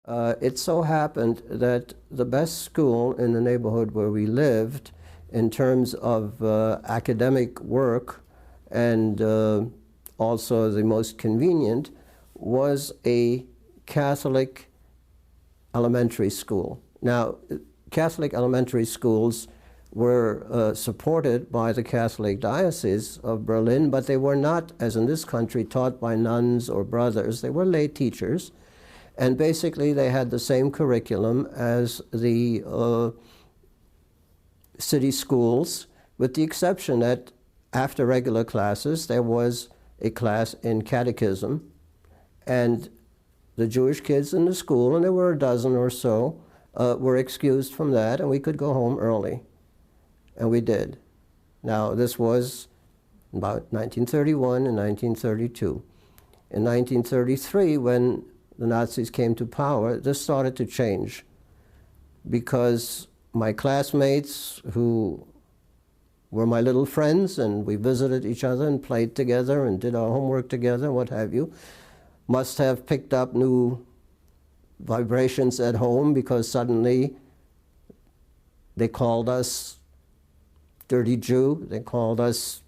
It so happened that the best school in the neighborhood where we lived, in terms of academic work and also the most convenient, was a Catholic elementary school. Now, Catholic elementary schools were supported by the Catholic Diocese of Berlin, but they were not, as in this country, taught by nuns or brothers. They were lay teachers. And basically, they had the same curriculum as the city schools, with the exception that after regular classes, there was a class in catechism. And the Jewish kids in the school, and there were a dozen or so, were excused from that, and we could go home early. And we did. Now, this was about 1931 and 1932. In 1933, when the Nazis came to power, this started to change, because my classmates, who were my little friends, and we visited each other and played together and did our homework together, what have you, must have picked up new vibrations at home, because suddenly they called us dirty Jew, they called us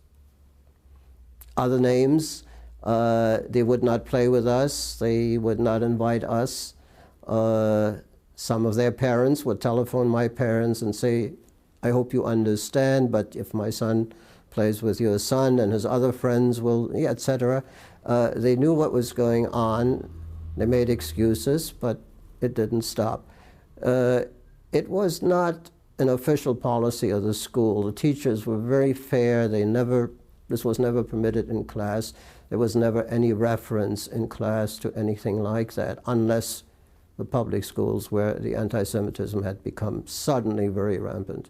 other names. They would not play with us, they would not invite us. Some of their parents would telephone my parents and say, I hope you understand, but if my son plays with your son and his other friends will, etc. They knew what was going on. They made excuses, but it didn't stop. It was not an official policy of the school. The teachers were very fair. This was never permitted in class. There was never any reference in class to anything like that, unless the public schools where the anti-Semitism had become suddenly very rampant.